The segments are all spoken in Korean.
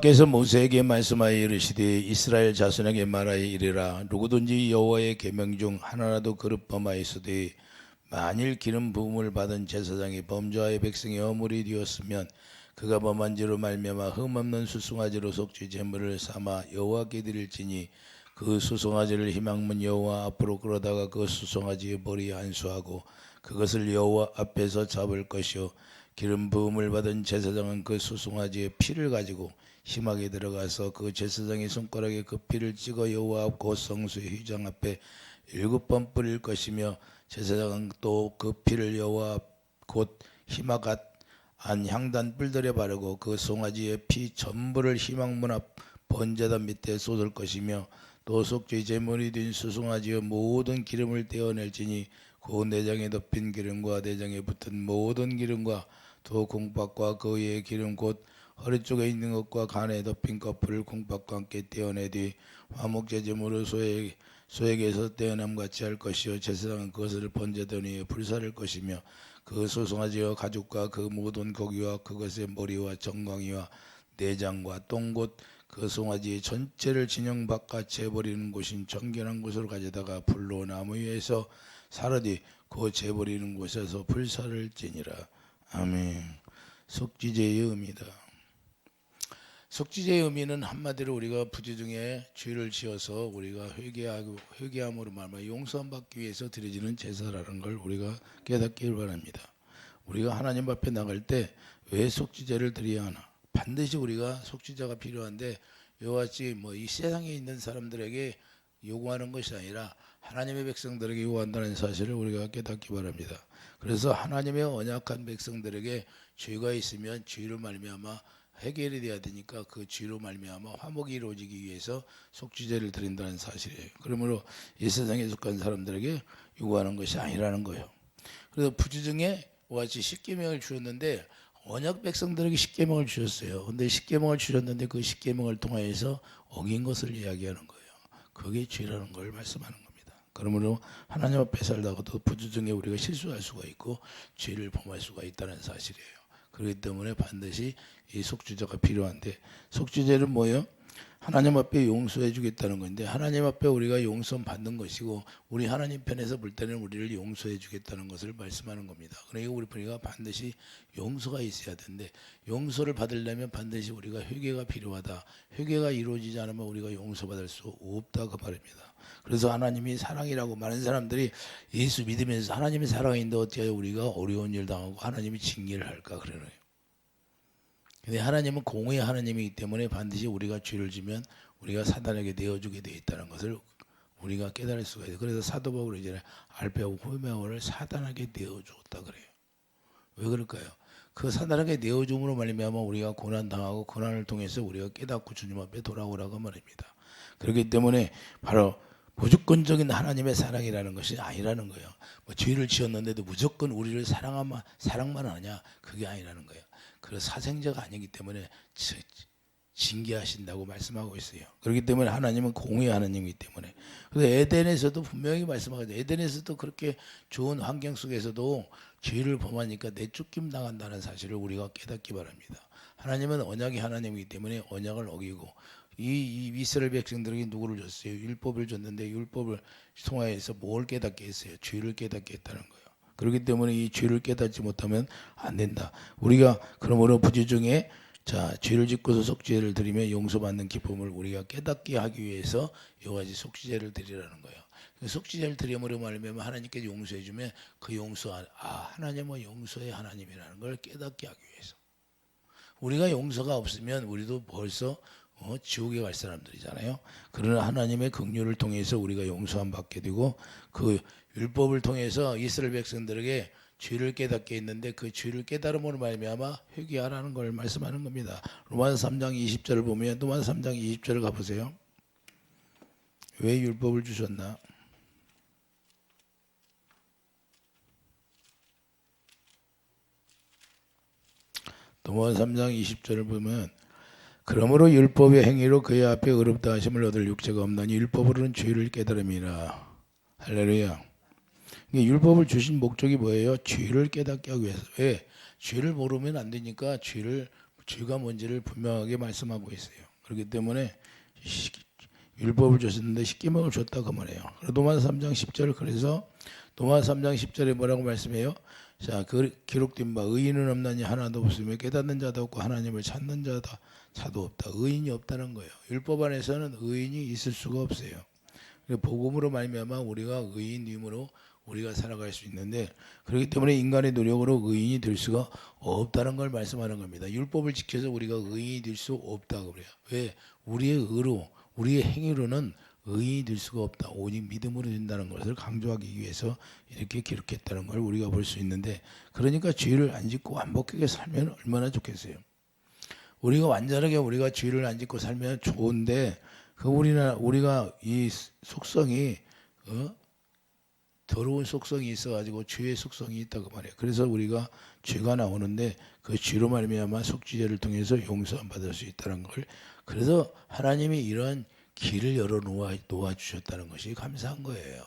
께서 모세에게 말씀하여 이르시되 이스라엘 자손에게 말하여 이르라. 누구든지 여호와의 계명 중 하나라도 그릇 범하였으되 만일 기름 부음을 받은 제사장이 범죄하여 백성의 어물이 되었으면 그가 범한 죄로 말미암아 흠없는 수송아지로 속죄 제물을 삼아 여호와께 드릴지니 그 수송아지를 희망문 여호와 앞으로 끌어다가 그 수송아지의 머리에 안수하고 그것을 여호와 앞에서 잡을 것이요 기름 부음을 받은 제사장은 그 수송아지의 피를 가지고 희막에 들어가서 그 제사장의 손가락에 그 피를 찍어 여호와 앞 곧 성소의 휘장 앞에 7번 뿌릴 것이며 제사장은 또 그 피를 여호와 앞 곧 희막 안 향단 뿔들에 바르고 그 송아지의 피 전부를 희막문 앞 번제단 밑에 쏟을 것이며 또 속죄 제물이 된 수송아지의 모든 기름을 떼어낼지니 그 내장에 덮인 기름과 내장에 붙은 모든 기름과 또 콩팥과 그 위의 기름 곧 허리 쪽에 있는 것과 간에 덮인 거풀을 콩팥과 함께 떼어내뒤 화목제 제물을 소에게서 떼어남 같이 할 것이요 제사장은 그것을 번제단 위에 불사를 것이며 그 소송아지와 가죽과 그 모든 고기와 그것의 머리와 정광이와 내장과 똥 곧 그 송아지 전체를 진영 바깥에 버리는 곳인 정결한 곳으로 가져다가 불로 나무 위에서 사르디 그 재버리는 곳에서 불사를 지니라. 아멘. 속죄제의 의미다. 속죄제의 의미는 한마디로 우리가 부재 중에 죄를 지어서 우리가 회개함으로 말미암아 용서함 받기 위해서 드려지는 제사라는 걸 우리가 깨닫기를 바랍니다. 우리가 하나님 앞에 나갈 때 왜 속죄제를 드려야 하나? 반드시 우리가 속죄제가 필요한데 이와 같이 이 세상에 있는 사람들에게 요구하는 것이 아니라 하나님의 백성들에게 요구한다는 사실을 우리가 깨닫기 바랍니다. 그래서 하나님의 언약한 백성들에게 죄가 있으면 죄로 말미암아 해결이 돼야 되니까 그 죄로 말미암아 화목이 이루어지기 위해서 속죄제를 드린다는 사실이에요. 그러므로 이 세상에 속한 사람들에게 요구하는 것이 아니라는 거예요. 그래서 부지중에 이와 같이 십계명을 주셨는데 언약 백성들에게 십계명을 주셨어요. 근데 십계명을 주셨는데 그 십계명을 통하여서 어긴 것을 이야기하는 거예요. 그게 죄라는 걸 말씀하는 겁니다. 그러므로 하나님 앞에 살다가도 부주중에 우리가 실수할 수가 있고 죄를 범할 수가 있다는 사실이에요. 그렇기 때문에 반드시 이 속죄제가 필요한데 속죄제는 뭐예요? 하나님 앞에 용서해 주겠다는 건데 하나님 앞에 우리가 용서 받는 것이고 우리 하나님 편에서 볼 때는 우리를 용서해 주겠다는 것을 말씀하는 겁니다. 그러니까 우리가 반드시 용서가 있어야 되는데 용서를 받으려면 반드시 우리가 회개가 필요하다. 회개가 이루어지지 않으면 우리가 용서받을 수 없다 그 말입니다. 그래서 하나님이 사랑이라고 많은 사람들이 예수 믿으면서 하나님이 사랑인데 어찌하여 우리가 어려운 일 당하고 하나님이 징계를 할까 그러네요. 근데 하나님은 공의의 하나님이기 때문에 반드시 우리가 죄를 지면 우리가 사단에게 내어주게 되어 있다는 것을 우리가 깨달을 수가 있어요. 그래서 사도 바울이 이제 알페하고 호메오를 사단에게 내어주었다 그래요. 왜 그럴까요? 그 사단에게 내어줌으로 말미암아 우리가 고난 당하고 고난을 통해서 우리가 깨닫고 주님 앞에 돌아오라고 말입니다. 그렇기 때문에 바로 무조건적인 하나님의 사랑이라는 것이 아니라는 거예요. 죄를 지었는데도 무조건 우리를 사랑만 하냐? 그게 아니라는 거예요. 그 사생자가 아니기 때문에 징계하신다고 말씀하고 있어요. 그렇기 때문에 하나님은 공의의 하나님이기 때문에. 그래서 에덴에서도 분명히 말씀하거든요. 에덴에서도 그렇게 좋은 환경 속에서도 죄를 범하니까 내쫓김 당한다는 사실을 우리가 깨닫기 바랍니다. 하나님은 언약의 하나님이기 때문에 언약을 어기고 이 이스라엘 백성들에게 누구를 줬어요? 율법을 줬는데 율법을 통하여서 뭘 깨닫게 했어요? 죄를 깨닫게 했다는 거예요. 그렇기 때문에 이 죄를 깨닫지 못하면 안 된다. 우리가 그러므로 부재 중에 죄를 짓고서 속죄를 드리며 용서받는 기쁨을 우리가 깨닫게 하기 위해서 여러 가지 속죄제를 드리라는 거예요. 속죄제를 드림으로 말미암아 하나님께 용서해 주면 그 하나님은 용서의 하나님이라는 걸 깨닫게 하기 위해서. 우리가 용서가 없으면 우리도 벌써 지옥에 갈 사람들이잖아요. 그러나 하나님의 긍휼을 통해서 우리가 용서함 받게 되고 그 율법을 통해서 이스라엘 백성들에게 죄를 깨닫게 했는데 그 죄를 깨달음으로 말미암아 회개하라는 걸 말씀하는 겁니다. 로마서 3장 20절을 보면 로마서 3장 20절을 가보세요. 왜 율법을 주셨나? 로마서 3장 20절을 보면 그러므로 율법의 행위로 그의 앞에 의롭다 하심을 얻을 육체가 없나니 율법으로는 죄를 깨달음이라. 할렐루야. 율법을 주신 목적이 뭐예요? 죄를 깨닫게 하기 위해서. 왜? 죄를 모르면 안 되니까 죄를 죄가 뭔지를 분명하게 말씀하고 있어요. 그렇기 때문에 율법을 줬었는데 십계명을 줬다 그 말이에요. 로마서 3장 10절 그래서 로마서 3장 10절에 뭐라고 말씀해요? 자, 그 기록된 바 의인은 없나니 하나도 없으며 깨닫는 자도 없고 하나님을 찾는 자도 없다. 의인이 없다는 거예요. 율법 안에서는 의인이 있을 수가 없어요. 복음으로 말미암아 우리가 의인됨으로 우리가 살아갈 수 있는데 그렇기 때문에 인간의 노력으로 의인이 될 수가 없다는 걸 말씀하는 겁니다. 율법을 지켜서 우리가 의인이 될 수 없다고 그래요. 왜? 우리의 의로 우리의 행위로는 의인이 될 수가 없다. 오직 믿음으로 된다는 것을 강조하기 위해서 이렇게 기록했다는 걸 우리가 볼 수 있는데 그러니까 죄를 안 짓고 완벽하게 살면 얼마나 좋겠어요. 우리가 완전하게 우리가 죄를 안 짓고 살면 좋은데 우리가 이 속성이 더러운 속성이 있어가지고 죄의 속성이 있다고 말해요. 그래서 우리가 죄가 나오는데 그 죄로 말미암아 속죄제를 통해서 용서를 받을 수 있다는 걸 그래서 하나님이 이런 길을 열어 놓아 주셨다는 것이 감사한 거예요.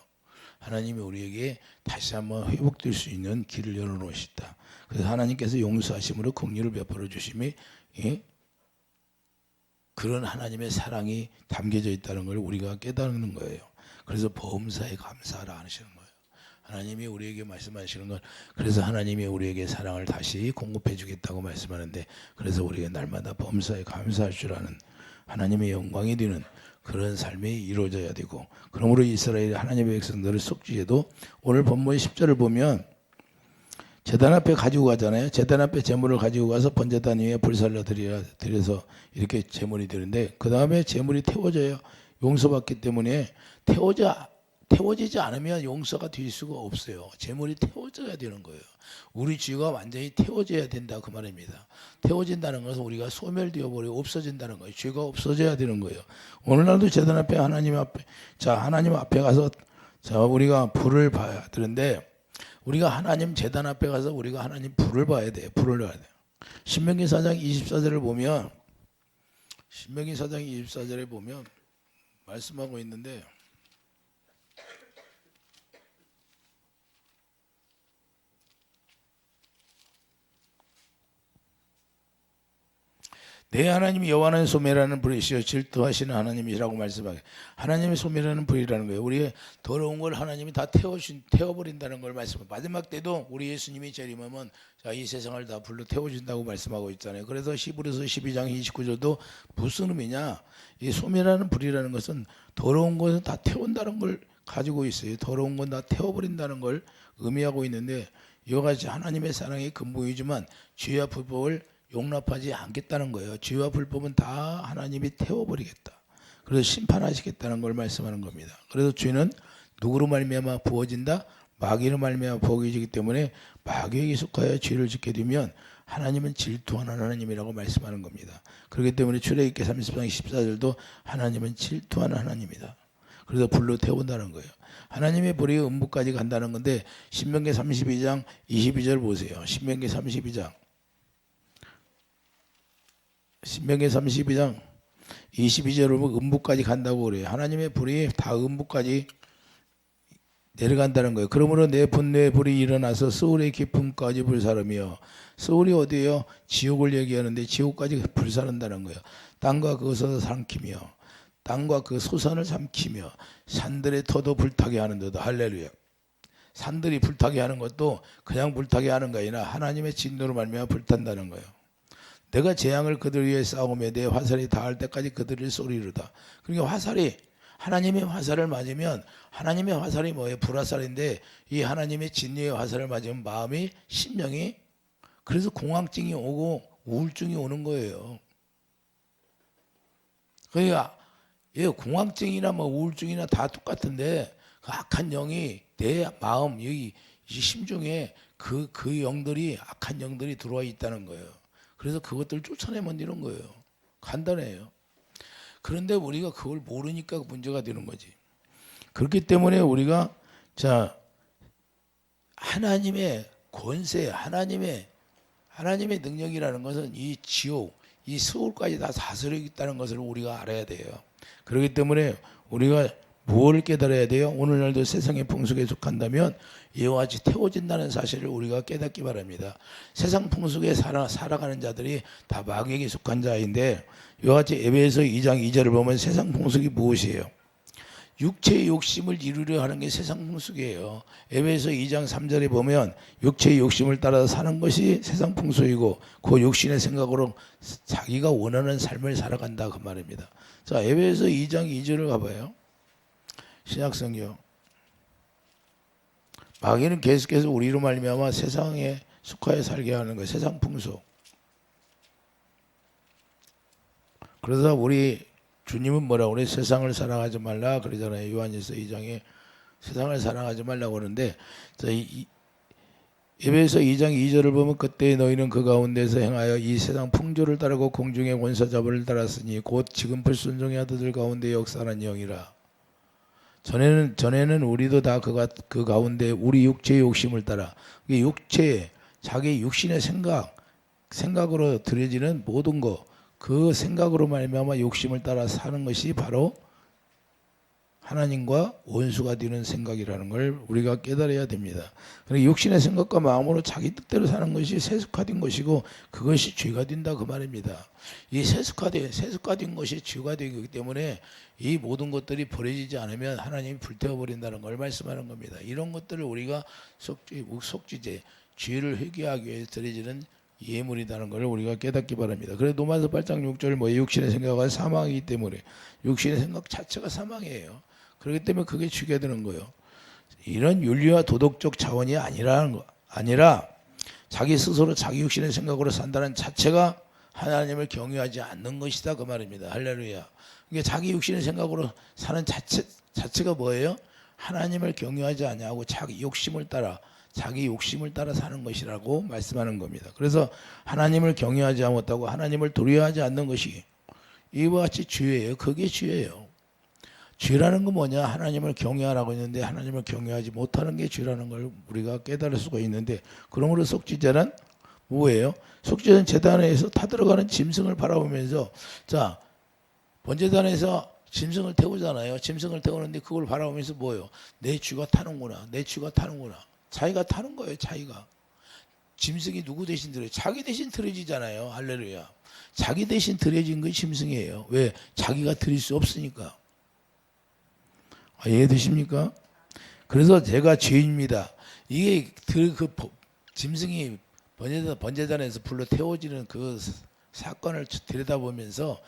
하나님이 우리에게 다시 한번 회복될 수 있는 길을 열어 놓으셨다. 그래서 하나님께서 용서하심으로 긍휼을 베풀어 주심이 그런 하나님의 사랑이 담겨져 있다는 걸 우리가 깨닫는 거예요. 그래서 범사에 감사하라 하시는 거예요. 하나님이 우리에게 말씀하시는 건 그래서 하나님이 우리에게 사랑을 다시 공급해 주겠다고 말씀하는데 그래서 우리가 날마다 범사에 감사할 줄 아는 하나님의 영광이 되는 그런 삶이 이루어져야 되고 그러므로 이스라엘 하나님의 백성들을 속죄해도 오늘 본문 10절을 보면 제단 앞에 가지고 가잖아요. 제단 앞에 제물을 가지고 가서 번제단 위에 불살라 드려서 이렇게 제물이 되는데 그 다음에 제물이 태워져요. 용서받기 때문에 태워지지 않으면 용서가 될 수가 없어요. 제물이 태워져야 되는 거예요. 우리 죄가 완전히 태워져야 된다 그 말입니다. 태워진다는 것은 우리가 소멸되어 버려 없어진다는 거예요. 죄가 없어져야 되는 거예요. 오늘날도 제단 앞에 하나님 앞에 가서 우리가 불을 봐야 되는데 우리가 하나님 제단 앞에 가서 우리가 하나님 불을 봐야 돼요. 불을 봐야 돼요. 신명기 4장 24절을 보면 신명기 4장 24절에 보면 말씀하고 있는데 내 하나님이 여호와는 소멸하는 불이시여 질투하시는 하나님이라고 말씀하게 하나님의 소멸하는 불이라는 거예요. 우리의 더러운 걸 하나님이 다 태워버린다는 걸 말씀해요. 마지막 때도 우리 예수님이 재림하면 이 세상을 다 불로 태워준다고 말씀하고 있잖아요. 그래서 히브리서 12장 29절도 무슨 의미냐 이 소멸하는 불이라는 것은 더러운 것은 다 태운다는 걸 가지고 있어요. 더러운 건 다 태워버린다는 걸 의미하고 있는데 이와 같이 하나님의 사랑이 근본이지만 죄와 불법을 용납하지 않겠다는 거예요. 죄와 불법은 다 하나님이 태워버리겠다. 그래서 심판하시겠다는 걸 말씀하는 겁니다. 그래서 죄는 누구로 말미암아 부어진다? 마귀로 말미암아 부어지기 때문에 마귀에게 속하여 죄를 짓게 되면 하나님은 질투하는 하나님이라고 말씀하는 겁니다. 그렇기 때문에 출애굽기 30장 14절도 하나님은 질투하는 하나님이다. 그래서 불로 태운다는 거예요. 하나님의 불이 음부까지 간다는 건데 신명기 32장 22절 보세요. 신명기 32장 22절 보면 음부까지 간다고 그래요. 하나님의 불이 다 음부까지 내려간다는 거예요. 그러므로 내 분노의 불이 일어나서 스올의 깊음까지 불사르며 스올이 어디예요? 지옥을 얘기하는데 지옥까지 불사른다는 거예요. 땅과 그 솟아 삼키며 땅과 그 소산을 삼키며 산들의 터도 불타게 하는도다. 할렐루야. 산들이 불타게 하는 것도 그냥 불타게 하는 게 아니라 하나님의 진노로 말미암아 불탄다는 거예요. 내가 재앙을 그들 위에 쌓으며 내 화살이 닿을 때까지 그들을 쏘리로다. 그러니까 화살이 하나님의 화살을 맞으면 하나님의 화살이 뭐예요? 불화살인데 이 하나님의 진리의 화살을 맞으면 마음이 심령이 그래서 공황증이 오고 우울증이 오는 거예요. 그러니까 공황증이나 뭐 우울증이나 다 똑같은데 그 악한 영이 내 마음 여기 심중에 그 영들이 악한 영들이 들어와 있다는 거예요. 그래서 그것들을 쫓아내면 되는 거예요. 간단해요. 그런데 우리가 그걸 모르니까 문제가 되는 거지. 그렇기 때문에 우리가 하나님의 권세, 하나님의 능력이라는 것은 이 지옥, 이 스올까지 다 다스리고 있다는 것을 우리가 알아야 돼요. 그렇기 때문에 우리가 무엇을 깨달아야 돼요? 오늘날도 세상의 풍속에 속한다면 이와 같이 태워진다는 사실을 우리가 깨닫기 바랍니다. 세상 풍속에 살아가는 자들이 다 마귀에게 속한 자인데 이와 같이 에베소 2장 2절을 보면 세상 풍속이 무엇이에요? 육체의 욕심을 이루려 하는 게 세상 풍속이에요. 에베소 2장 3절에 보면 육체의 욕심을 따라 사는 것이 세상 풍속이고 그 욕심의 생각으로 자기가 원하는 삶을 살아간다 그 말입니다. 자, 에베소 2장 2절을 가봐요. 신약성경. 마귀는 계속해서 우리로 말미암아 세상에 속하여 살게 하는 거예요. 세상 풍속. 그러다 우리 주님은 뭐라고 그래요? 세상을 사랑하지 말라 그러잖아요. 요한일서 2장에 세상을 사랑하지 말라고 그러는데 에베소 2장 2절을 보면 그때 너희는 그 가운데서 행하여 이 세상 풍조를 따르고 공중의 권사자들을 따랐으니 곧 지금 불순종의 아들들 가운데 역사하는 영이라. 전에는 우리도 다 그 가운데 우리 육체의 욕심을 따라 육체 자기 육신의 생각으로 들여지는 모든 것 그 생각으로 말미암아 욕심을 따라 사는 것이 바로 하나님과 원수가 되는 생각이라는 걸 우리가 깨달아야 됩니다. 그러니까 육신의 생각과 마음으로 자기 뜻대로 사는 것이 세속화된 것이고 그것이 죄가 된다 그 말입니다. 이 세속화된 것이 죄가 되기 때문에 이 모든 것들이 버려지지 않으면 하나님이 불태워버린다는 걸 말씀하는 겁니다. 이런 것들을 우리가 속죄제, 죄를 회개하기 위해서 드려지는 예물이라는 걸 우리가 깨닫기 바랍니다. 그래서 로마서 8장 6절 육신의 생각은 사망이기 때문에 육신의 생각 자체가 사망이에요. 그렇기 때문에 그게 죽게 되는 거예요. 이런 윤리와 도덕적 차원이 아니라 자기 스스로 자기 육신의 생각으로 산다는 자체가 하나님을 경외하지 않는 것이다 그 말입니다. 할렐루야. 그러니까 자기 육신의 생각으로 사는 자체가 뭐예요? 하나님을 경외하지 않냐고 자기 욕심을 따라 사는 것이라고 말씀하는 겁니다. 그래서 하나님을 경외하지 못하고 하나님을 도리하지 않는 것이 이와 같이 죄예요. 그게 죄예요. 죄라는 건 뭐냐? 하나님을 경외하라고 했는데 하나님을 경외하지 못하는 게 죄라는 걸 우리가 깨달을 수가 있는데 그러므로 속죄자는 뭐예요? 속죄자는 제단에서 타들어가는 짐승을 바라보면서 자 번제단에서 짐승을 태우잖아요. 짐승을 태우는데 그걸 바라보면서 뭐예요? 내 쥐가 타는구나. 내 쥐가 타는구나. 자기가 타는 거예요. 자기가. 짐승이 누구 대신 들어요? 자기 대신 들여지잖아요. 할렐루야. 자기 대신 들여진 건 짐승이에요. 왜? 자기가 드릴 수 없으니까. 이해되십니까? 그래서 제가 죄인입니다. 이게 짐승이 번제단에서 불러 태워지는 그 사건을 들여다보면서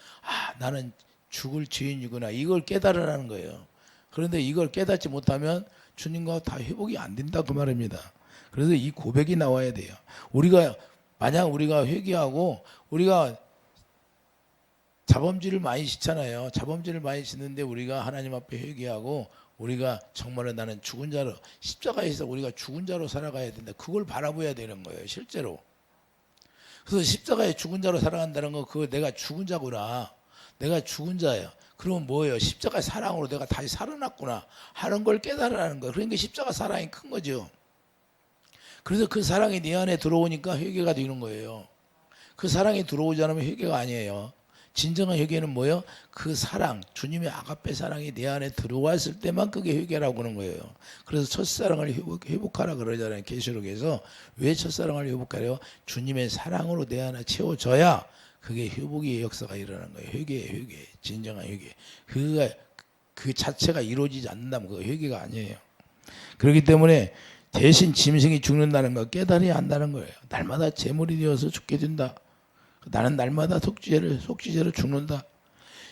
나는 죽을 죄인이구나. 이걸 깨달으라는 거예요. 그런데 이걸 깨닫지 못하면 주님과 다 회복이 안 된다 그 말입니다. 그래서 이 고백이 나와야 돼요. 만약 우리가 회개하고 우리가 자범죄를 많이 짓잖아요. 자범죄를 많이 짓는데 우리가 하나님 앞에 회개하고 우리가 정말로 나는 죽은 자로 십자가에서 우리가 죽은 자로 살아가야 된다. 그걸 바라봐야 되는 거예요. 실제로. 그래서 십자가에 죽은 자로 살아간다는 거 그거 내가 죽은 자구나. 내가 죽은 자야. 그러면 뭐예요? 십자가 사랑으로 내가 다시 살아났구나 하는 걸 깨달으라는 거예요. 그러니까 십자가 사랑이 큰 거죠. 그래서 그 사랑이 네 안에 들어오니까 회개가 되는 거예요. 그 사랑이 들어오지 않으면 회개가 아니에요. 진정한 회개는 뭐예요? 그 사랑, 주님의 아가페 사랑이 내 안에 들어왔을 때만 그게 회개라고 하는 거예요. 그래서 첫사랑을 회복하라 그러잖아요. 계시록에서. 왜 첫사랑을 회복하래요? 주님의 사랑으로 내 안에 채워져야 그게 회복의 역사가 일어나는 거예요. 회개. 진정한 회개. 그 자체가 이루어지지 않는다면 그거 회개가 아니에요. 그렇기 때문에 대신 짐승이 죽는다는 거 깨달아야 한다는 거예요. 날마다 제물이 되어서 죽게 된다. 나는 날마다 속죄제로 죽는다.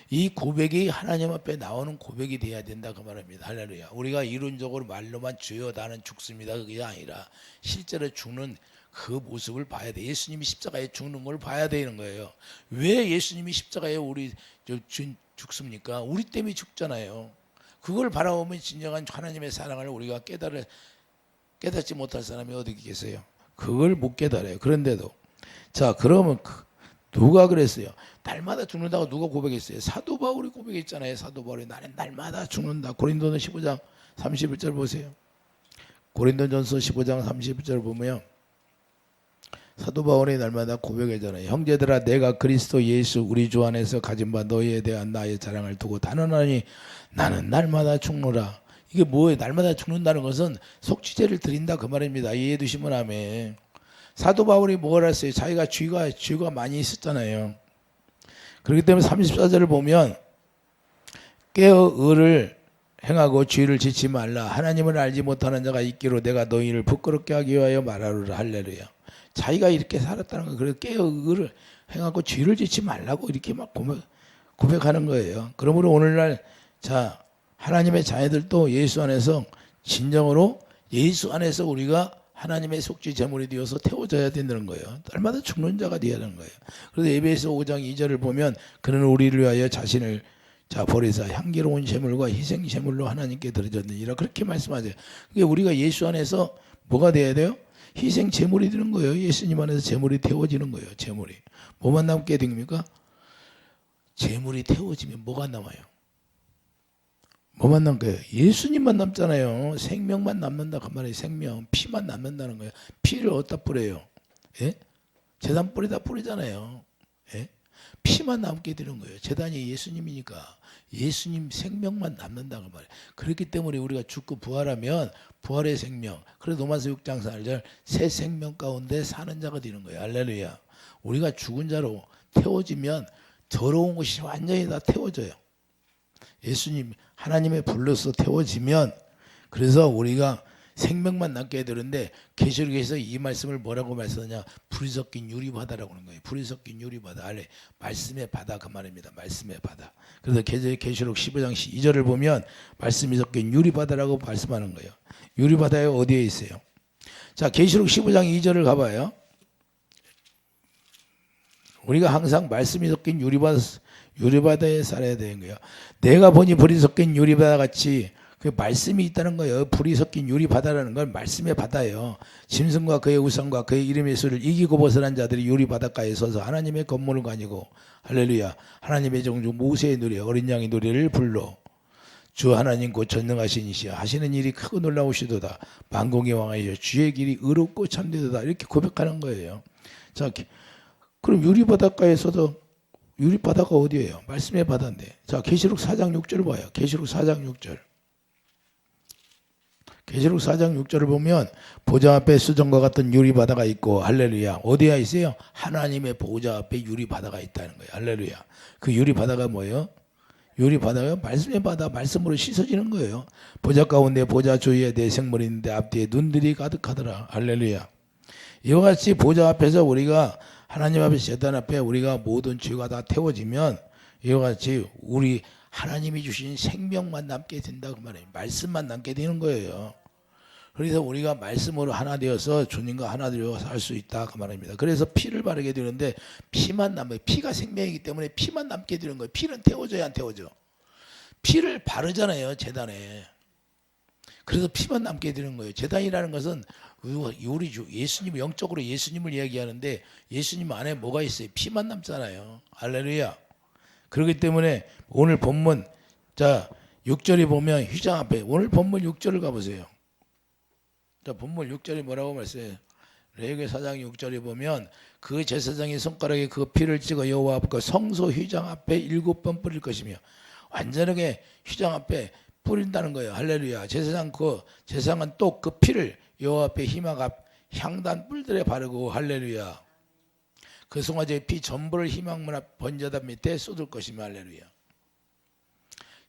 이 고백이 하나님 앞에 나오는 고백이 돼야 된다 그 말입니다. 할렐루야. 우리가 이론적으로 말로만 주여 나는 죽습니다. 그게 아니라 실제로 죽는 그 모습을 봐야 돼. 예수님이 십자가에 죽는 걸 봐야 되는 거예요. 왜 예수님이 십자가에 우리 죽습니까? 우리 때문에 죽잖아요. 그걸 바라보면 진정한 하나님의 사랑을 우리가 깨닫지 못할 사람이 어디 계세요? 그걸 못 깨달아요. 그런데도 자 그러면 누가 그랬어요? 날마다 죽는다고 누가 고백했어요? 사도 바울이 고백했잖아요. 사도 바울이 나는 날마다 죽는다. 고린도전 15장 31절 보세요. 고린도전서 15장 31절 보면 사도 바울이 날마다 고백하잖아요. 형제들아 내가 그리스도 예수 우리 주 안에서 가진 바 너희에 대한 나의 자랑을 두고 단언하니 나는 날마다 죽노라. 이게 뭐예요? 날마다 죽는다는 것은 속죄제를 드린다 그 말입니다. 이해해 두시면 아멘. 사도 바울이 뭘 했어요? 자기가 죄가 많이 있었잖아요. 그렇기 때문에 34절을 보면 깨어 의를 행하고 죄를 짓지 말라. 하나님을 알지 못하는 자가 있기로 내가 너희를 부끄럽게 하기 위하여 말하노라. 할렐루야. 자기가 이렇게 살았다는 거. 그래서 깨어 의를 행하고 죄를 짓지 말라고 이렇게 막 고백하는 거예요. 그러므로 오늘날 자 하나님의 자녀들도 예수 안에서 진정으로 예수 안에서 우리가 하나님의 속죄 제물이 되어서 태워져야 된다는 거예요. 날마다 죽는 자가 되어야 하는 거예요. 그래서 에베소 5장 2절을 보면 그는 우리를 위하여 자신을 버리사 향기로운 제물과 희생 제물로 하나님께 드려졌느니라 그렇게 말씀하세요. 그러니까 우리가 예수 안에서 뭐가 돼야 돼요? 희생 제물이 되는 거예요. 예수님 안에서 제물이 태워지는 거예요. 제물이 뭐만 남게 됩니까? 제물이 태워지면 뭐가 남아요? 뭐만 남게요? 예수님만 남잖아요. 생명만 남는다 그 말이에요. 생명, 피만 남는다는 거예요. 피를 어디다 뿌려요? 예? 제단 뿌리다 뿌리잖아요. 예? 피만 남게 되는 거예요. 제단이 예수님이니까 예수님 생명만 남는다 그 말이에요. 그렇기 때문에 우리가 죽고 부활하면 부활의 생명. 그래서 로마서 6장 4절 새 생명 가운데 사는 자가 되는 거예요. 할렐루야. 우리가 죽은 자로 태워지면 더러운 것이 완전히 다 태워져요. 예수님 하나님의 불로서 태워지면 그래서 우리가 생명만 남게 되는데 계시록에서 이 말씀을 뭐라고 말씀하냐? 불이 섞인 유리바다라고 하는 거예요. 불이 섞인 유리바다. 알레 말씀의 바다 그 말입니다. 말씀의 바다. 그래서 계시록 15장 2절을 보면 말씀이 섞인 유리바다라고 말씀하는 거예요. 유리바다에 어디에 있어요? 자, 계시록 15장 2절을 가봐요. 우리가 항상 말씀이 섞인 유리바다에 살아야 되는 거예요. 내가 보니 불이 섞인 유리바다 같이 그 말씀이 있다는 거예요. 불이 섞인 유리바다라는 건 말씀의 바다예요. 짐승과 그의 우상과 그의 이름의 수를 이기고 벗어난 자들이 유리바닷가에 서서 하나님의 건물을 가지고 할렐루야 하나님의 종주 모세의 노래 어린 양의 노래를 불러 주 하나님 곧 전능하신 이시여 하시는 일이 크고 놀라우시도다 만공의 왕이시여 주의 길이 의롭고 참되도다 이렇게 고백하는 거예요. 자, 그럼 유리바닷가에서도 유리바다가 어디예요? 말씀의 바다인데. 자, 계시록 4장 6절 봐요. 계시록 4장 6절. 계시록 4장 6절을 보면 보좌 앞에 수정과 같은 유리바다가 있고 할렐루야. 어디에 있어요? 하나님의 보좌 앞에 유리바다가 있다는 거예요. 할렐루야. 그 유리바다가 뭐예요? 유리바다가 말씀의 바다, 말씀으로 씻어지는 거예요. 보좌 가운데 보좌 주위에 내 생물이 있는데 앞뒤에 눈들이 가득하더라. 할렐루야. 이와 같이 보좌 앞에서 우리가 하나님 앞에 제단 앞에 우리가 모든 죄가 다 태워지면 이와 같이 우리 하나님이 주신 생명만 남게 된다 그 말이에요. 말씀만 남게 되는 거예요. 그래서 우리가 말씀으로 하나 되어서 주님과 하나 되어 살 수 있다 그 말입니다. 그래서 피를 바르게 되는데 피만 남아요. 피가 생명이기 때문에 피만 남게 되는 거예요. 피는 태워져야 안 태워져? 피를 바르잖아요 제단에. 그래서 피만 남게 되는 거예요. 제단이라는 것은 우리 예수님 영적으로 예수님을 이야기하는데 예수님 안에 뭐가 있어요? 피만 남잖아요. 할렐루야. 그렇기 때문에 오늘 본문 자 6절에 보면 휘장 앞에 오늘 본문 6절을 가보세요. 자 본문 6절에 뭐라고 말씀해요? 레위기 4장 6절에 보면 그 제사장이 손가락에 그 피를 찍어 여호와 앞 그 성소 휘장 앞에 7번 뿌릴 것이며 완전하게 휘장 앞에 뿌린다는 거예요. 할렐루야. 제사장은 또 그 피를 여호와 앞에 희막 앞 향단 뿔들에 바르고 할렐루야. 그 송아지의 피 전부를 희망문 앞 번제단 밑에 쏟을 것이며 할렐루야.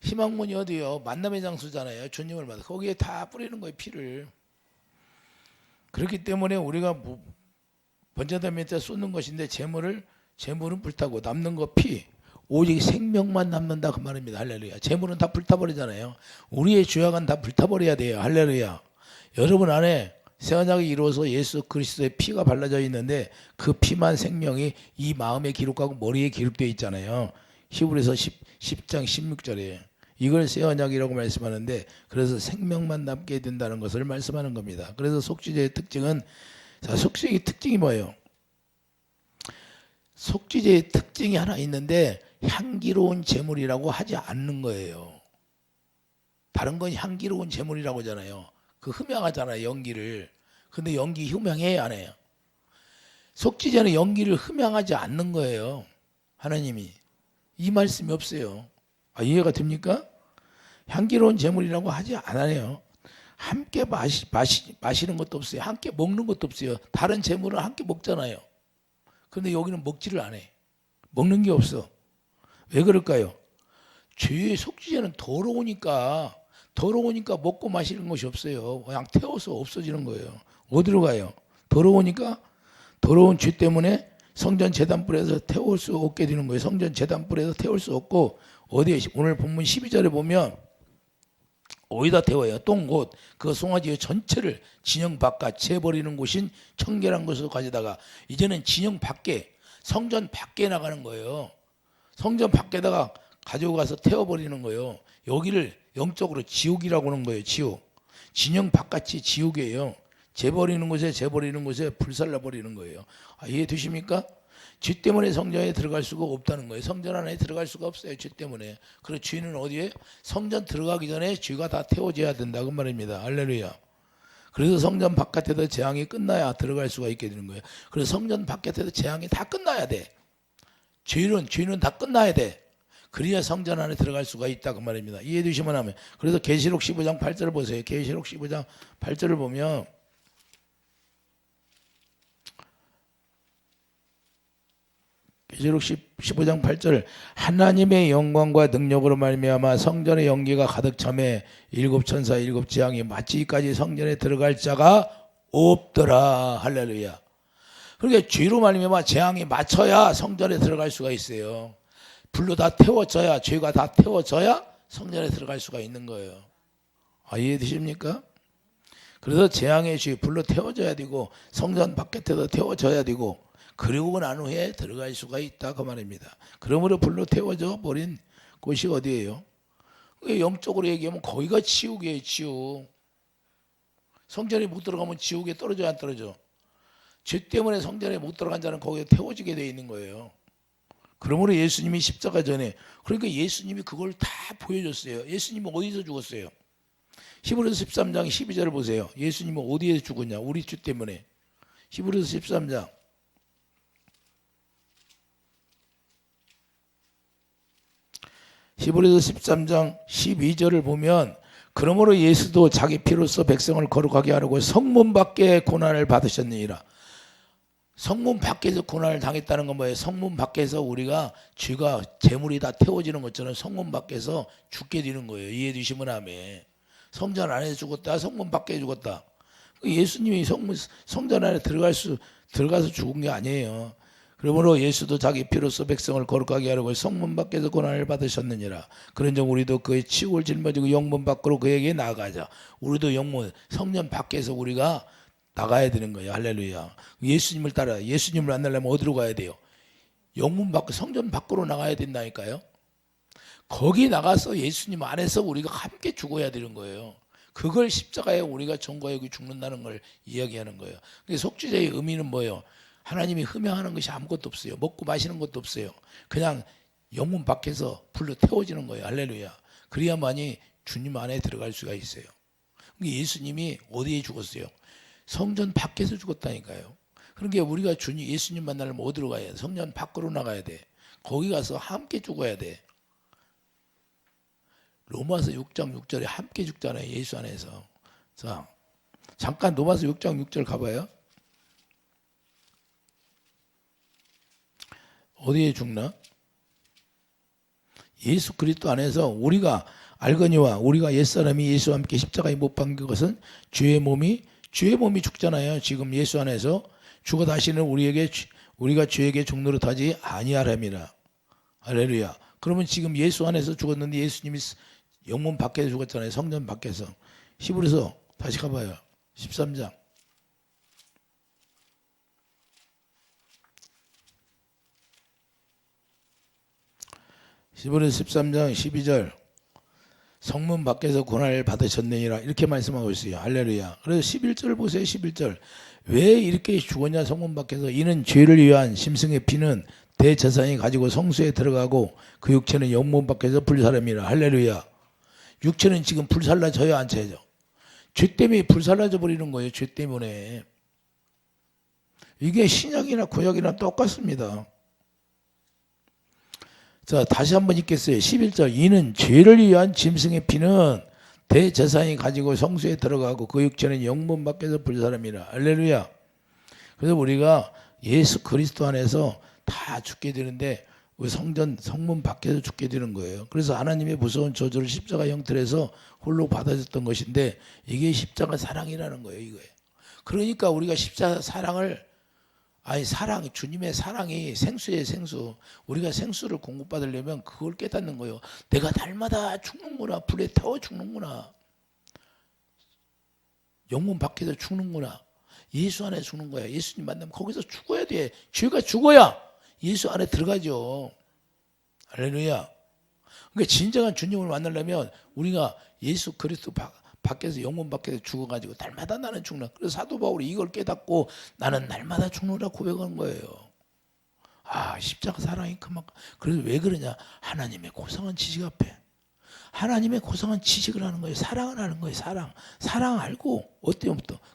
희망문이 어디요? 만남의 장소잖아요. 주님을 받아 거기에 다 뿌리는 거예요. 피를. 그렇기 때문에 우리가 번제단 밑에 쏟는 것인데 제물은 불타고 남는 거 피. 오직 생명만 남는다 그 말입니다. 할렐루야. 재물은 다 불타버리잖아요. 우리의 죄악은 다 불타버려야 돼요. 할렐루야. 여러분 안에 새 언약이 이루어서 예수 그리스도의 피가 발라져 있는데 그 피만 생명이 이 마음에 기록하고 머리에 기록되어 있잖아요. 히브리서 10장 16절에 이걸 새 언약이라고 말씀하는데 그래서 생명만 남게 된다는 것을 말씀하는 겁니다. 그래서 속죄제의 특징은 자 속죄의 특징이 뭐예요? 속죄제의 특징이 하나 있는데 향기로운 제물이라고 하지 않는 거예요. 다른 건 향기로운 제물이라고 하잖아요. 그 흠양하잖아요. 연기를. 근데 연기 흠양해야 안 해요. 속지 전에 연기를 흠양하지 않는 거예요. 하나님이. 이 말씀이 없어요. 이해가 됩니까? 향기로운 제물이라고 하지 않아요. 함께 마시는 것도 없어요. 함께 먹는 것도 없어요. 다른 제물은 함께 먹잖아요. 그런데 여기는 먹지를 않아. 먹는 게 없어. 왜 그럴까요? 죄의 속죄제는 더러우니까 먹고 마시는 것이 없어요. 그냥 태워서 없어지는 거예요. 어디로 가요? 더러우니까 더러운 죄 때문에 성전 제단불에서 태울 수 없게 되는 거예요. 성전 제단불에서 태울 수 없고 어디에 오늘 본문 12절에 보면 어디다 태워요? 똥곳 그 송아지 전체를 진영 바깥 재버리는 곳인 청결한 곳으로 가져다가 이제는 진영 밖에 성전 밖에 나가는 거예요. 성전 밖에다가 가지고 가서 태워버리는 거예요. 여기를 영적으로 지옥이라고 하는 거예요. 지옥. 진영 바깥이 지옥이에요. 재버리는 곳에 불살라버리는 거예요. 이해되십니까? 죄 때문에 성전에 들어갈 수가 없다는 거예요. 성전 안에 들어갈 수가 없어요. 죄 때문에. 그래서 죄는 어디에? 성전 들어가기 전에 죄가 다 태워져야 된다. 그 말입니다. 할렐루야. 그래서 성전 바깥에서 재앙이 끝나야 들어갈 수가 있게 되는 거예요. 그래서 성전 바깥에서 재앙이 다 끝나야 돼. 죄는 다 끝나야 돼. 그래야 성전 안에 들어갈 수가 있다. 그 말입니다. 이해되시면 하면. 그래서 계시록 15장 8절을 보세요. 계시록 15장 8절을 보면 계시록 15장 8절 하나님의 영광과 능력으로 말미암아 성전의 연기가 가득 차매 일곱 천사 일곱 지향이 마치기까지 성전에 들어갈 자가 없더라. 할렐루야. 그러니까 죄로 말미암아 재앙이 맞춰야 성전에 들어갈 수가 있어요. 불로 다 태워져야 죄가 다 태워져야 성전에 들어갈 수가 있는 거예요. 이해되십니까? 그래서 재앙의 죄 불로 태워져야 되고 성전 바깥에도 태워져야 되고 그리고 난 후에 들어갈 수가 있다 그 말입니다. 그러므로 불로 태워져 버린 곳이 어디예요? 영적으로 얘기하면 거기가 지옥이에요. 지옥. 성전에 못 들어가면 지옥에 떨어져 안 떨어져? 죄 때문에 성전에 못 들어간 자는 거기에 태워지게 되어 있는 거예요. 그러므로 예수님이 십자가 전에 그러니까 예수님이 그걸 다 보여줬어요. 예수님은 어디서 죽었어요? 히브리서 13장 12절을 보세요. 예수님은 어디에서 죽었냐? 우리 죄 때문에. 히브리서 13장 히브리서 13장 12절을 보면 그러므로 예수도 자기 피로써 백성을 거룩하게 하려고 성문 밖에 고난을 받으셨느니라. 성문 밖에서 고난을 당했다는 건 뭐예요? 성문 밖에서 우리가 죄가 재물이 다 태워지는 것처럼 성문 밖에서 죽게 되는 거예요. 이해되시면 하면 성전 안에서 죽었다, 성문 밖에 죽었다. 예수님이 성전 안에 들어가서 죽은 게 아니에요. 그러므로 예수도 자기 피로써 백성을 거룩하게 하려고 성문 밖에서 고난을 받으셨느니라. 그런즉 우리도 그의 치욕을 짊어지고 영문 밖으로 그에게 나아가자. 우리도 영문 성전 밖에서 우리가 나가야 되는 거예요. 할렐루야. 예수님을 따라 예수님을 만나려면 어디로 가야 돼요? 영문 밖 성전 밖으로 나가야 된다니까요. 거기 나가서 예수님 안에서 우리가 함께 죽어야 되는 거예요. 그걸 십자가에 우리가 전과 여기 죽는다는 걸 이야기하는 거예요. 속죄제의 의미는 뭐예요? 하나님이 흠양하는 것이 아무것도 없어요. 먹고 마시는 것도 없어요. 그냥 영문 밖에서 불로 태워지는 거예요. 할렐루야. 그래야만이 주님 안에 들어갈 수가 있어요. 예수님이 어디에 죽었어요? 성전 밖에서 죽었다니까요. 그러니까 우리가 예수님 만나려면 어디로 가야 돼? 성전 밖으로 나가야 돼. 거기 가서 함께 죽어야 돼. 로마서 6장 6절에 함께 죽잖아요. 예수 안에서. 자, 잠깐 로마서 6장 6절 가봐요. 어디에 죽나? 예수 그리스도 안에서 우리가 알거니와 우리가 옛사람이 예수와 함께 십자가에 못 박힌 것은 죄의 몸이 죽잖아요. 지금 예수 안에서 죽어 다시는 우리가 죄에게 죽노릇하지 아니하람이라. 할렐루야. 그러면 지금 예수 안에서 죽었는데 예수님이 영문 밖에서 죽었잖아요. 성전 밖에서. 히브리서 다시 가봐요. 13장. 히브리서 13장 12절 성문 밖에서 고난을 받으셨느니라 이렇게 말씀하고 있어요. 할렐루야. 그래서 11절 보세요. 11절 왜 이렇게 죽었냐? 성문 밖에서 이는 죄를 위한 심승의 피는 대제사장이 가지고 성소에 들어가고 그 육체는 영문 밖에서 불살람이라. 할렐루야. 육체는 지금 불살라져요? 안 쳐야죠? 죄 때문에 불살라져 버리는 거예요. 죄 때문에. 이게 신약이나 구약이나 똑같습니다. 자, 다시 한번 읽겠어요. 11절. 이는 죄를 위한 짐승의 피는 대제사장이 가지고 성소에 들어가고 그 육체는 영문 밖에서 불사람이라. 할렐루야. 그래서 우리가 예수 그리스도 안에서 다 죽게 되는데 성문 밖에서 죽게 되는 거예요. 그래서 하나님의 무서운 저주를 십자가 형틀에서 홀로 받아줬던 것인데 이게 십자가 사랑이라는 거예요. 이거예요. 그러니까 우리가 십자가 사랑을 주님의 사랑이 생수예요, 생수. 우리가 생수를 공급받으려면 그걸 깨닫는 거예요. 내가 날마다 죽는구나. 불에 태워 죽는구나. 영문 밖에서 죽는구나. 예수 안에 죽는 거야. 예수님 만나면 거기서 죽어야 돼. 죄가 죽어야 예수 안에 들어가죠. 할렐루야. 그러니까 진정한 주님을 만나려면 우리가 예수 그리스도 밖에서 영문 밖에서 죽어가지고 날마다 나는 죽나. 그래서 사도 바울이 이걸 깨닫고 나는 날마다 죽노라 고백한 거예요. 십자가 사랑이 그만큼. 그래서 왜 그러냐. 하나님의 고상한 지식 앞에 하나님의 고상한 지식을 하는 거예요. 사랑을 하는 거예요. 사랑 알고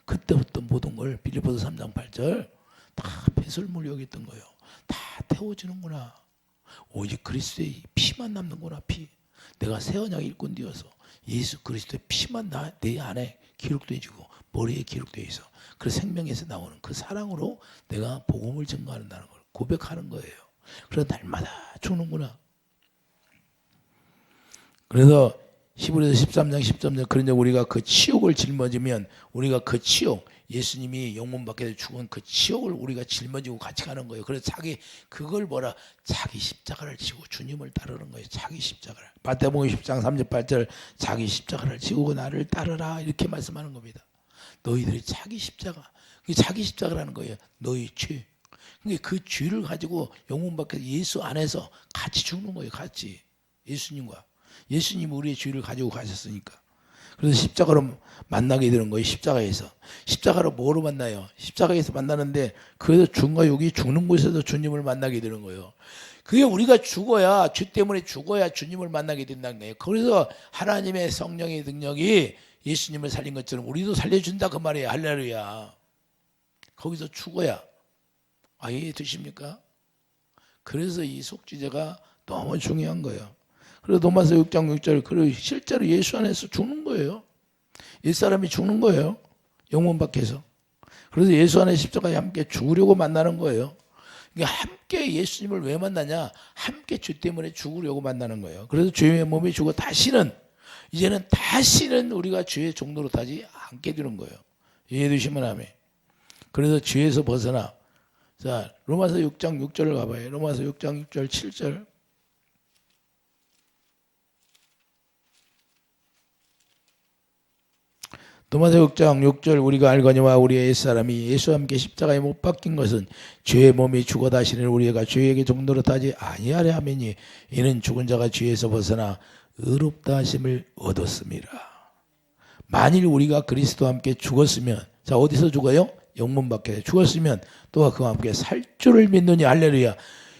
그때부터 모든 걸 빌립보서 3장 8절 다 배설물이 여겼던 거예요. 다 태워지는구나. 오직 그리스도의 피만 남는구나. 피. 내가 새 언약 일꾼 되어서 예수 그리스도의 피만 내 안에 기록되어지고 머리에 기록되어 있어. 그 생명에서 나오는 그 사랑으로 내가 복음을 증거한다는 걸 고백하는 거예요. 그래서 날마다 죽는구나. 그래서 히브리서 13장 10절 그러냐 우리가 그 치욕을 짊어지면 우리가 그 치욕 예수님이 영문 밖에서 죽은 그 치욕을 우리가 짊어지고 같이 가는 거예요. 그래서 자기 십자가를 지고 주님을 따르는 거예요. 자기 십자가를. 마태복음 10장 38절 자기 십자가를 지고 나를 따르라 이렇게 말씀하는 겁니다. 너희들이 자기 십자가. 그게 자기 십자가라는 거예요. 너희 죄. 그러니까 그 죄를 가지고 영문 밖에서 예수 안에서 같이 죽는 거예요. 같이. 예수님과. 예수님이 우리의 죄를 가지고 가셨으니까. 그래서 십자가로 만나게 되는 거예요. 십자가에서. 십자가로 뭐로 만나요? 십자가에서 만나는데 그래서 여기 죽는 곳에서 주님을 만나게 되는 거예요. 그게 우리가 죽어야 죄 때문에 죽어야 주님을 만나게 된다는 거예요. 그래서 하나님의 성령의 능력이 예수님을 살린 것처럼 우리도 살려준다 그 말이에요. 할렐루야. 거기서 죽어야. 이해 되십니까? 그래서 이 속죄제가 너무 중요한 거예요. 그래서 로마서 6장 6절 그리고 실제로 예수 안에서 죽는 거예요. 옛사람이 죽는 거예요. 영문 밖에서. 그래서 예수 안에 십자가에 함께 죽으려고 만나는 거예요. 그러니까 함께 예수님을 왜 만나냐? 함께 죄 때문에 죽으려고 만나는 거예요. 그래서 죄의 몸이 죽어 이제는 다시는 우리가 죄의 종로로 타지 않게 되는 거예요. 이해되시면 아멘. 그래서 죄에서 벗어나. 자, 로마서 6장 6절을 가봐요. 로마서 6장 6절 7절. 로마서 6장 6절 우리가 알거니와 우리의 옛사람이 예수와 함께 십자가에 못 박힌 것은 죄의 몸이 죽어 다시는 우리가 죄에게 종로로 타지 아니하려 함이니 이는 죽은 자가 죄에서 벗어나 의롭다 하심을 얻었습니다. 만일 우리가 그리스도와 함께 죽었으면 자 어디서 죽어요? 영문 밖에 죽었으면 또한 그와 함께 살 줄을 믿느니 할렐루야.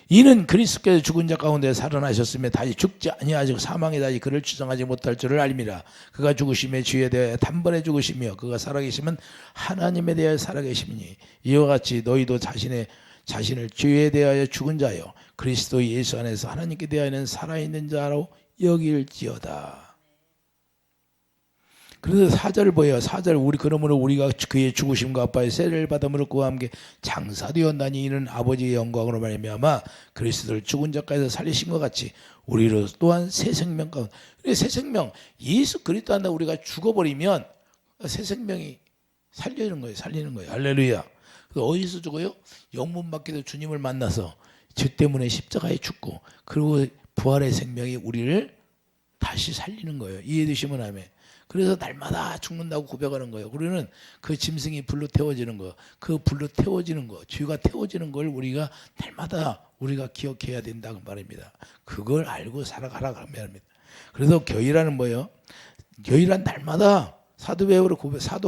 이는 그리스도께서 죽은 자 가운데 살아나셨으며 다시 죽지 아니하시고 사망에 다시 그를 추정하지 못할 줄을 알미라. 그가 죽으심에 죄에 대하여 단번에 죽으시며 그가 살아계시면 하나님에 대하여 살아계시니 이와 같이 너희도 자신을 죄에 대하여 죽은 자요 그리스도 예수 안에서 하나님께 대하여는 살아있는 자로 여길지어다. 그래서 4절 보여요. 4절 그러므로 우리가 그의 죽으심과 아빠의 세례를 받음으로 그와 함께 장사되었나니 이는 아버지의 영광으로 말미암아 그리스도를 죽은 자가에서 살리신 것 같이 우리로 또한 새 생명 가운데 새 생명 예수 그리스도 안에 우리가 죽어버리면 새 생명이 살리는 거예요. 할렐루야. 어디서 죽어요? 영문 밖에서 주님을 만나서 죄 때문에 십자가에 죽고 그리고 부활의 생명이 우리를 다시 살리는 거예요. 이해되시면 아멘. 그래서 날마다 죽는다고 고백하는 거예요. 우리는 그 짐승이 불로 태워지는 거, 그 불로 태워지는 거, 죄가 태워지는 걸 우리가 날마다 우리가 기억해야 된다고 말입니다. 그걸 알고 살아가라 그 말입니다. 그래서 교회라는 뭐예요? 교회란 날마다 사도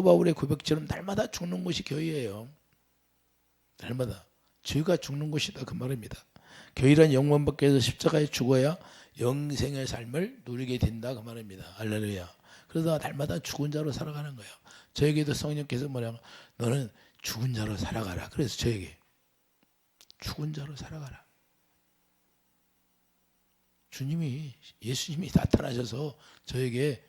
바울의 고백처럼 날마다 죽는 것이 교회예요. 날마다 죄가 죽는 것이다 그 말입니다. 교회란 영원 밖에서 십자가에 죽어야 영생의 삶을 누리게 된다 그 말입니다. 할렐루야. 그래서 날마다 죽은 자로 살아가는 거예요. 저에게도 성령께서 뭐냐면 너는 죽은 자로 살아가라. 그래서 저에게 죽은 자로 살아가라. 예수님이 나타나셔서 저에게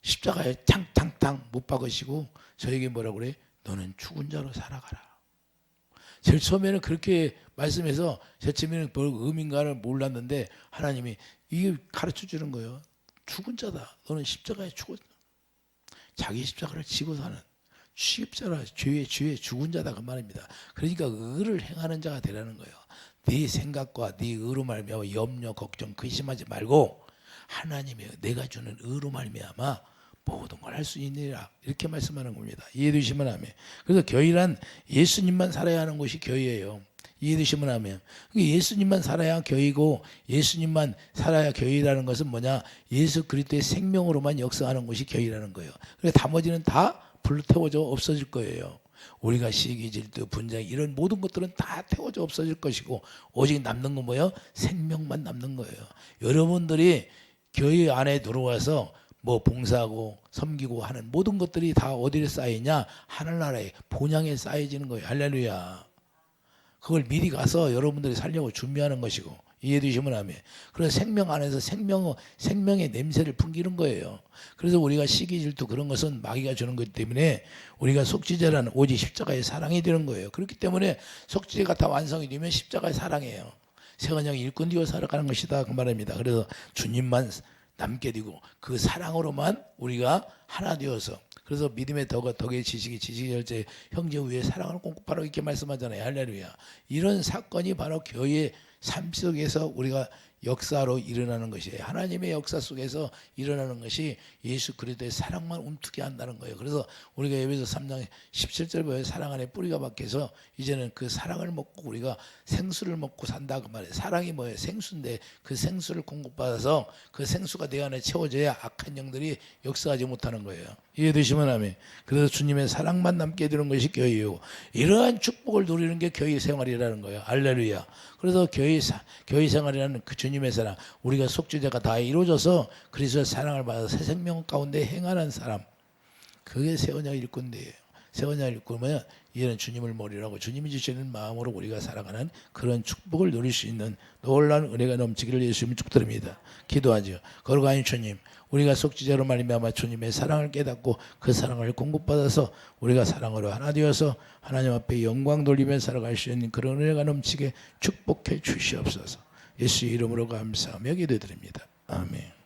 십자가에 탕탕탕 못 박으시고 저에게 뭐라고 그래? 너는 죽은 자로 살아가라. 제일 처음에는 그렇게 말씀해서 제 처음에는 뭘 의미인가를 몰랐는데 하나님이 이게 가르쳐 주는 거예요. 죽은 자다. 너는 십자가에 죽었다. 자기 십자가를 지고 사는 십자가 죄의 죽은 자다 그 말입니다. 그러니까 의를 행하는 자가 되라는 거예요. 네 생각과 네 의로 말미암아 염려, 걱정, 근심하지 말고 하나님의 내가 주는 의로 말미암아 모든 걸 할 수 있느니라 이렇게 말씀하는 겁니다. 이해되시면 아멘. 그래서 교회란 예수님만 살아야 하는 곳이 교회예요. 이해되시면 아멘. 예수님만 살아야 교회고 예수님만 살아야 교회라는 것은 뭐냐? 예수 그리스도의 생명으로만 역사하는 곳이 교회라는 거예요. 그래서 나머지는 다 불태워져 없어질 거예요. 우리가 시기, 질투, 분쟁 이런 모든 것들은 다 태워져 없어질 것이고 오직 남는 건 뭐예요? 생명만 남는 거예요. 여러분들이 교회 안에 들어와서 뭐 봉사하고 섬기고 하는 모든 것들이 다 어디에 쌓이냐? 하늘나라에 본향에 쌓여지는 거예요. 할렐루야. 그걸 미리 가서 여러분들이 살려고 준비하는 것이고 이해되시면 아멘. 그래서 생명 안에서 생명의 냄새를 풍기는 거예요. 그래서 우리가 시기 질투 그런 것은 마귀가 주는 것 때문에 우리가 속죄제라는 오직 십자가의 사랑이 되는 거예요. 그렇기 때문에 속죄제가 다 완성이 되면 십자가의 사랑이에요. 세원형이 일꾼 되어 살아가는 것이다 그 말입니다. 그래서 주님만 남게 되고 그 사랑으로만 우리가 하나 되어서 그래서 믿음의 덕의 지식이 열쇠 형제 위에 사랑을 꼼꼼하라 이렇게 말씀하잖아요. 할렐루야. 이런 사건이 바로 교회의 삶 속에서 우리가 역사로 일어나는 것이에요. 하나님의 역사 속에서 일어나는 것이 예수 그리스도의 사랑만 움트게 한다는 거예요. 그래서 우리가 에베소 3장 17절 보면 사랑 안에 뿌리가 박혀서 이제는 그 사랑을 먹고 우리가 생수를 먹고 산다 그 말이에요. 사랑이 뭐예요? 생수인데 그 생수를 공급받아서 그 생수가 내 안에 채워져야 악한 영들이 역사하지 못하는 거예요. 이해되시면 아멘. 그래서 주님의 사랑만 남게 되는 것이 교회이고 이러한 축복을 누리는 게 교회 생활이라는 거예요. 할렐루야. 그래서 교회 생활이라는 그 주님의 사랑, 우리가 속죄제가 다 이루어져서 그리스도의 사랑을 받아 새 생명 가운데 행하는 사람, 그게 세원야 일꾼대예요. 세원야 일꾼은 이는 주님을 머리라고 주님이 주시는 마음으로 우리가 살아가는 그런 축복을 누릴 수 있는 놀라운 은혜가 넘치기를 예수님이 축드립니다. 기도하죠. 거룩하신 주님, 우리가 속죄제로 말미암아 주님의 사랑을 깨닫고 그 사랑을 공급받아서 우리가 사랑으로 하나 되어서 하나님 앞에 영광 돌리며 살아갈 수 있는 그런 은혜가 넘치게 축복해 주시옵소서. 예수의 이름으로 감사하며 기도드립니다. 아멘.